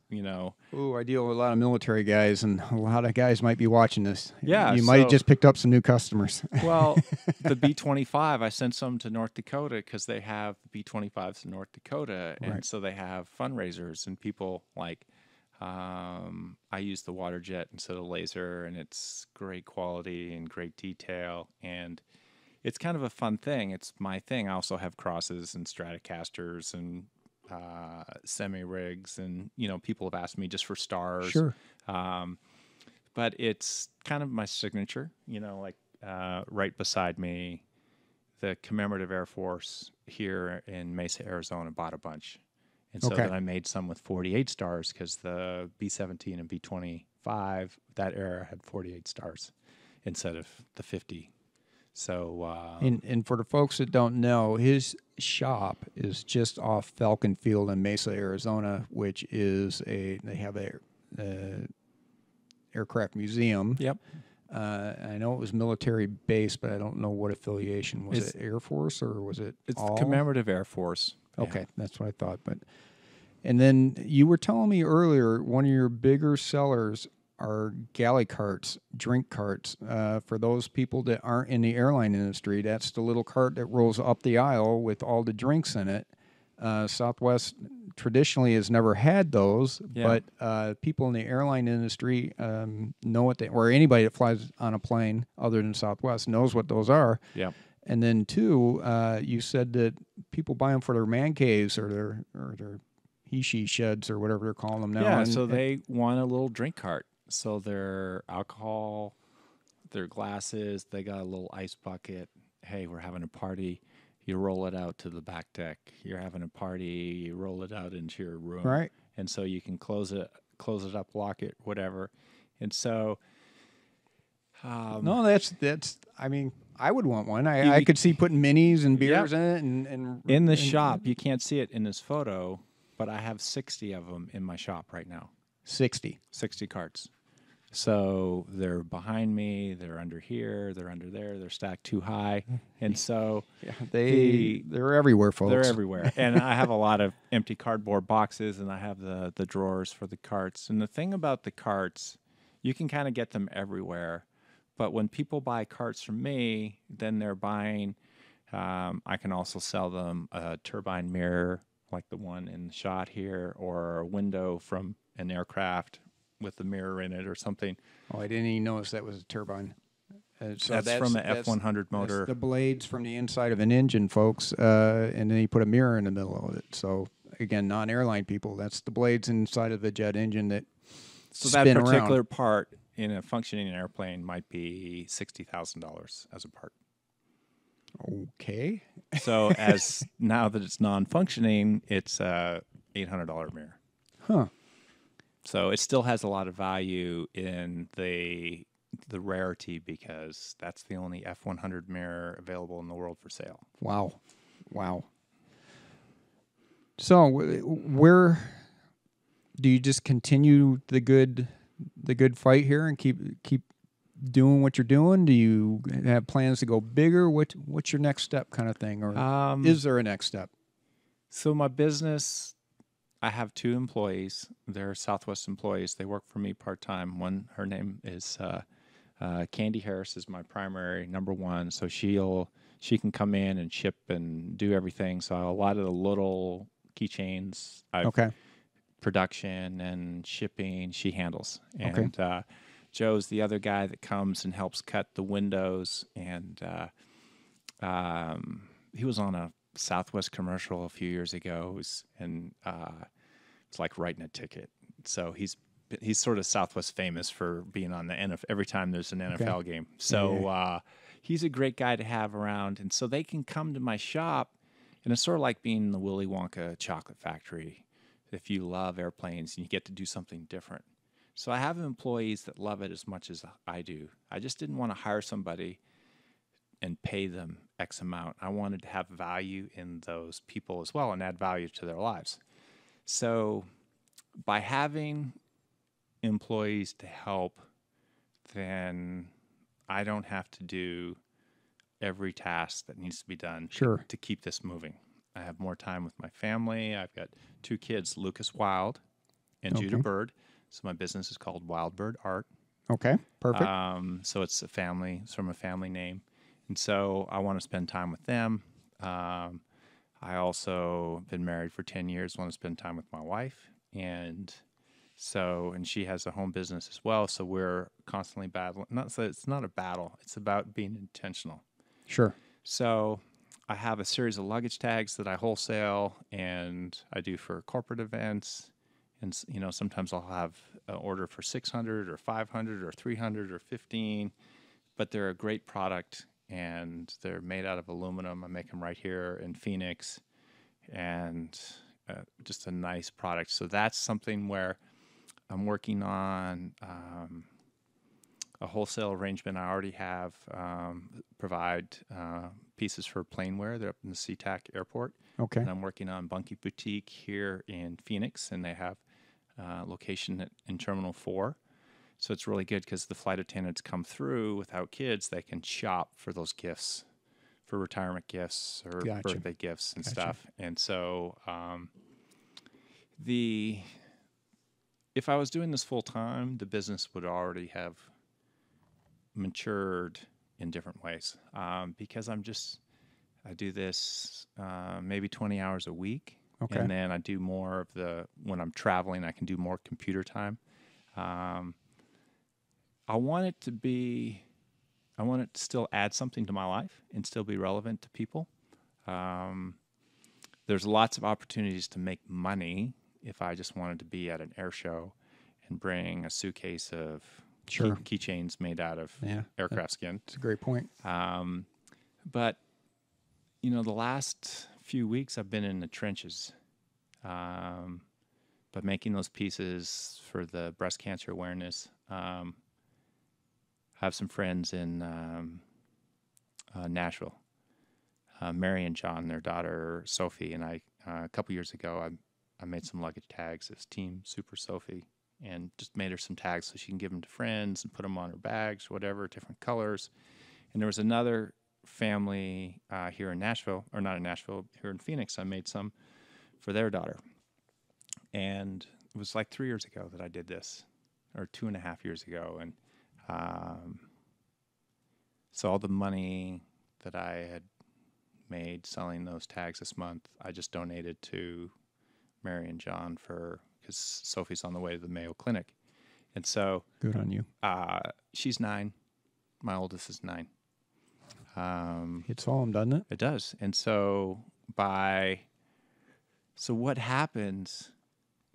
Ooh, I deal with a lot of military guys, and a lot of guys might be watching this. Yeah. You might have just picked up some new customers. Well, the B-25, I sent some to North Dakota because they have B-25s in North Dakota. And so they have fundraisers, and people like, I use the water jet instead of laser, and it's great quality and great detail. And it's kind of a fun thing. It's my thing. I also have crosses and Stratocasters and semi-rigs, and people have asked me just for stars. Sure. But it's kind of my signature. Right beside me, the Commemorative Air Force here in Mesa, Arizona, bought a bunch, and so then I made some with 48 stars because the B-17 and B-25 that era had 48 stars instead of the 50. So, and for the folks that don't know, his shop is just off Falcon Field in Mesa, Arizona, which is they have a aircraft museum. Yep. I know it was military base, but I don't know what affiliation. Was it Air Force or was it? It's the Commemorative Air Force. Okay, that's what I thought. But And then you were telling me earlier one of your bigger sellers are galley carts, drink carts. For those people that aren't in the airline industry, that's the little cart that rolls up the aisle with all the drinks in it. Southwest traditionally has never had those, Yeah. but people in the airline industry know what they, or anybody that flies on a plane other than Southwest knows what those are. Yeah. And then two, you said that people buy them for their man caves or their he-she sheds or whatever they're calling them now. Yeah, And, so they want a little drink cart. So their alcohol, their glasses, they got a little ice bucket. Hey, we're having a party. You roll it out to the back deck. You're having a party. You roll it out into your room. right. And so you can close it up, lock it, whatever. And so, No, that's. I mean, I would want one. You- I could see putting minis and beers in it, and in the and- shop, you can't see it in this photo, but I have 60 of them in my shop right now. 60. 60 carts. So they're behind me, they're under here, they're under there, they're stacked too high. And so Yeah, The- they're everywhere, folks. they're everywhere. And I have a lot of empty cardboard boxes, and I have the drawers for the carts. And the thing about the carts, you can kind of get them everywhere. But when people buy carts from me, then they're buying, I can also sell them a turbine mirror like the one in the shot here, or a window from an aircraft with the mirror in it or something. Oh, I didn't even notice that was a turbine. So That's from an that's- F-100 motor. That's the blades from the inside of an engine, folks, and then you put a mirror in the middle of it. So again, non-airline people, that's the blades inside of the jet engine that So that spin particular around. part in a functioning airplane might be $60,000 as a part. Okay. So as now that it's non-functioning, it's a $800 mirror. Huh. So it still has a lot of value in the rarity, because that's the only F-100 mirror available in the world for sale. Wow. Wow. So where do you just continue the good fight here and keep doing what you're doing? Do you have plans to go bigger? What's your next step kind of thing? Or is there a next step? So my business, I have 2 employees. They're Southwest employees. They work for me part-time. One, her name is Candy Harris, is my primary number one. So she can come in and ship and do everything. So a lot of the little keychains, Okay. production and shipping, she handles. Okay. And Joe's the other guy that comes and helps cut the windows. And he was on a Southwest commercial a few years ago, and it's like writing a ticket. So he's sort of Southwest famous for being on the NFL every time there's an NFL game. So he's a great guy to have around, and so they can come to my shop, and it's sort of like being in the Willy Wonka chocolate factory. If you love airplanes and you get to do something different. So I have employees that love it as much as I do. I just didn't want to hire somebody and pay them X amount. I wanted to have value in those people as well and add value to their lives. So by having employees to help, then I don't have to do every task that needs to be done Sure. to keep this moving. I have more time with my family. I've got 2 kids, Lucas Wild and Judah Okay. Bird. So my business is called Wyldebyrd Art. Okay. Perfect. So it's from a family name. And so I want to spend time with them. I also been married for 10 years, want to spend time with my wife. And she has a home business as well. So we're constantly battling. It's not a battle. It's about being intentional. Sure. So I have a series of luggage tags that I wholesale and I do for corporate events. And, sometimes I'll have an order for 600 or 500 or 300 or 15, but they're a great product and they're made out of aluminum. I make them right here in Phoenix, and just a nice product. So that's something where I'm working on a wholesale arrangement. I already have provide pieces for planeware. They're up in the SeaTac airport. Okay. And I'm working on Bunky Boutique here in Phoenix, and they have location in Terminal 4. So it's really good because the flight attendants come through without kids. They can shop for those gifts, for retirement gifts or Gotcha. birthday gifts and Gotcha. stuff. And so if I was doing this full time, the business would already have matured in different ways. Because I do this maybe 20 hours a week. Okay. And then I do more of when I'm traveling, I can do more computer time. I want it to still add something to my life and still be relevant to people. There's lots of opportunities to make money if I just wanted to be at an air show and bring a suitcase of Sure. keychains made out of aircraft skin. That's a great point. But, the last few weeks I've been in the trenches. But making those pieces for the breast cancer awareness. I have some friends in Nashville. Mary and John, their daughter Sophie, and I. A couple years ago, I made some luggage tags as Team Super Sophie, and just made her some tags so she can give them to friends and put them on her bags, whatever, different colors. And there was another family here in Nashville, or not in Nashville, here in Phoenix. I made some for their daughter, and it was like 3 years ago that I did this, or 2.5 years ago, and so all the money that I had made selling those tags this month, I just donated to Mary and John because Sophie's on the way to the Mayo Clinic. And so good on you. She's 9. My oldest is 9. Hits home, doesn't it? It does. And so what happens,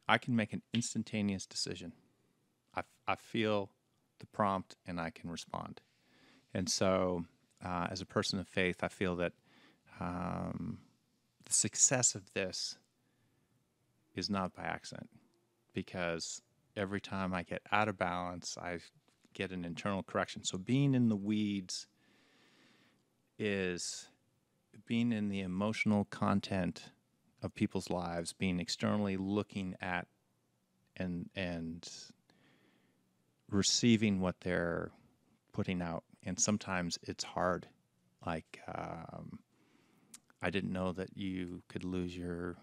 I can make an instantaneous decision. I feel the prompt and I can respond. And so as a person of faith, I feel that the success of this is not by accident, because every time I get out of balance, I get an internal correction. So being in the weeds is being in the emotional content of people's lives, being externally looking at and receiving what they're putting out. And sometimes it's hard. Like, I didn't know that you could lose your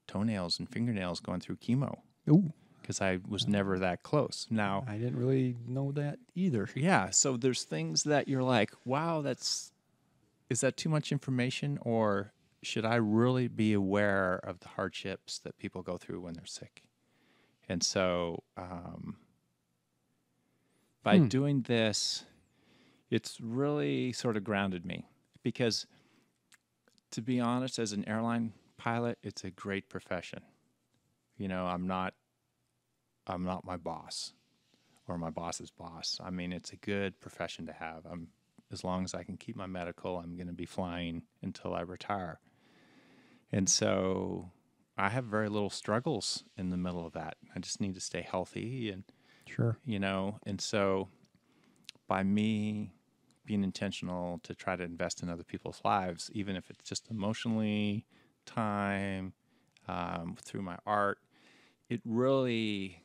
toenails and fingernails going through chemo. Ooh. Because I was never that close. Now, I didn't really know that either. Yeah, so there's things that you're like, wow, is that too much information, or should I really be aware of the hardships that people go through when they're sick? And so by doing this, it's really sort of grounded me, because to be honest, as an airline pilot, it's a great profession. I'm not my boss or my boss's boss. I mean, it's a good profession to have. As long as I can keep my medical, I'm going to be flying until I retire. And so I have very little struggles in the middle of that. I just need to stay healthy and, sure, and so by me being intentional to try to invest in other people's lives, even if it's just emotionally, time, through my art, it really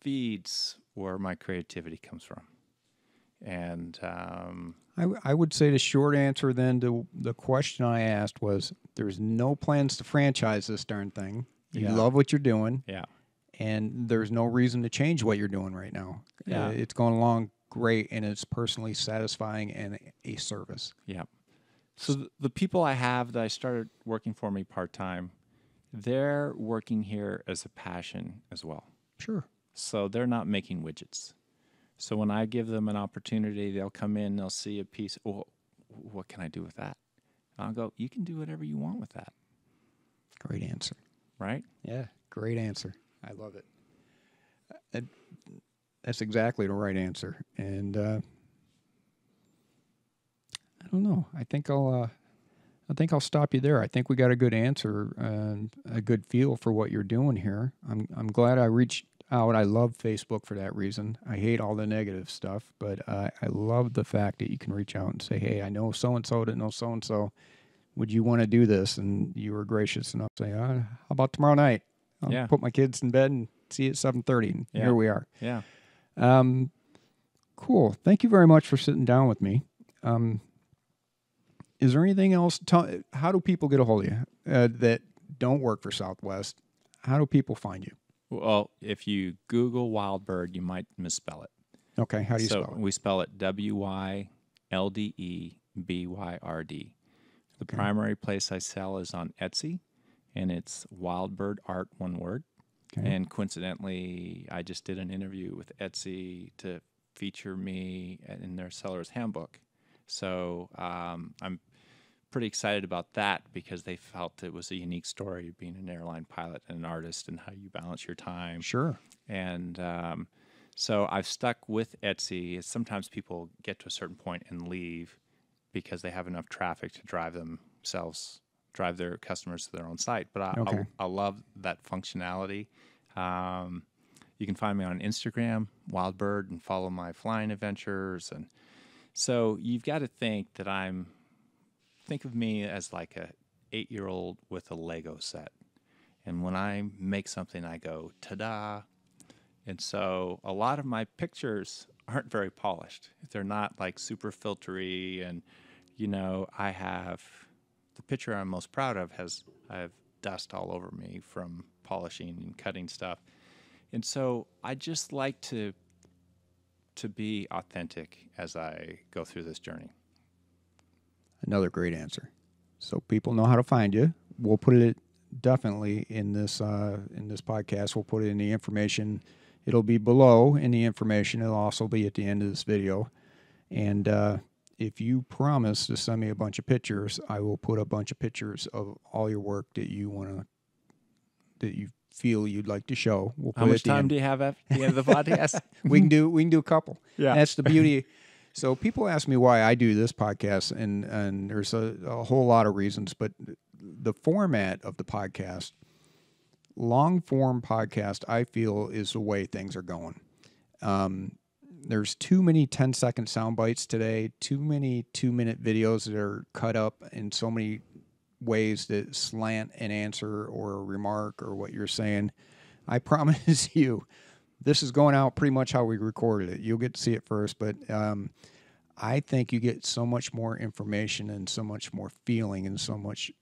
feeds where my creativity comes from. And I would say the short answer then to the question I asked was, there's no plans to franchise this darn thing. You love what you're doing. Yeah. And there's no reason to change what you're doing right now. Yeah. It's going along great, and it's personally satisfying and a service. Yeah. So the people I have that I started working for me part-time, they're working here as a passion as well. Sure. So they're not making widgets. So when I give them an opportunity, they'll come in, they'll see a piece. Oh, what can I do with that? And I'll go, you can do whatever you want with that. Great answer. Right? Yeah, great answer. I love it. That's exactly the right answer. And I don't know. I think I'll stop you there. I think we got a good answer and a good feel for what you're doing here. I'm glad I reached out. I love Facebook for that reason. I hate all the negative stuff, but I love the fact that you can reach out and say, hey, I know so-and-so that knows so-and-so. Would you want to do this? And you were gracious enough to say, how about tomorrow night? I'll put my kids in bed and see you at 7:30. And here we are. Yeah. Cool. Thank you very much for sitting down with me. Is there anything else? How do people get a hold of you that don't work for Southwest? How do people find you? Well, if you Google Wildebyrd, you might misspell it. Okay, how do you So spell it? we spell it Wyldebyrd. The Okay. primary place I sell is on Etsy, and it's Wildebyrd Art, one word. Okay. And coincidentally, I just did an interview with Etsy to feature me in their seller's handbook. So I'm pretty excited about that because they felt it was a unique story being an airline pilot and an artist and how you balance your time. Sure. And so I've stuck with Etsy. Sometimes people get to a certain point and leave because they have enough traffic to drive their customers to their own site. But Okay. I love that functionality. You can find me on Instagram, Wildebyrd, and follow my flying adventures. And so you've got to think of me as like a 8-year-old with a Lego set. And when I make something, I go, ta-da. And so a lot of my pictures aren't very polished. They're not like super filtery. And, I have the picture I'm most proud of I have dust all over me from polishing and cutting stuff. And so I just like to be authentic as I go through this journey. Another great answer. So people know how to find you. We'll put it definitely in this podcast. We'll put it in the information. It'll be below in the information. It'll also be at the end of this video. And if you promise to send me a bunch of pictures, I will put a bunch of pictures of all your work that you feel you'd like to show. We'll put How much time do you have at the end of the podcast? we can do a couple. Yeah. That's the beauty. So people ask me why I do this podcast, and there's a whole lot of reasons, but the format of the podcast, long form podcast, I feel is the way things are going. There's too many 10-second sound bites today, too many 2-minute videos that are cut up in so many ways that slant an answer or a remark or what you're saying. I promise you, this is going out pretty much how we recorded it. You'll get to see it first, but I think you get so much more information and so much more feeling and so much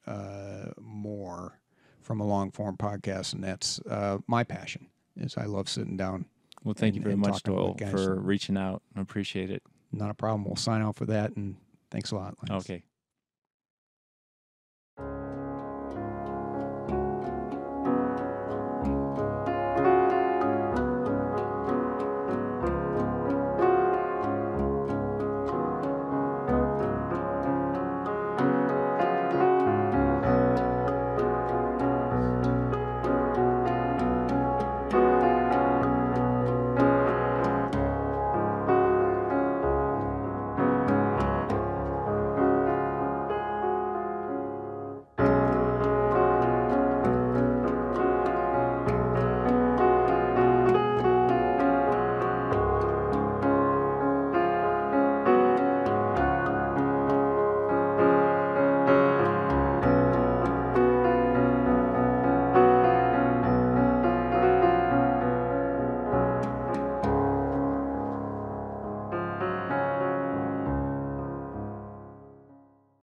more from a long-form podcast, and that's my passion. Is I love sitting down. Well, thank you very much, Doyle, guys. for reaching out. I appreciate it. Not a problem. We'll sign off for that, and thanks a lot, Lance. Okay.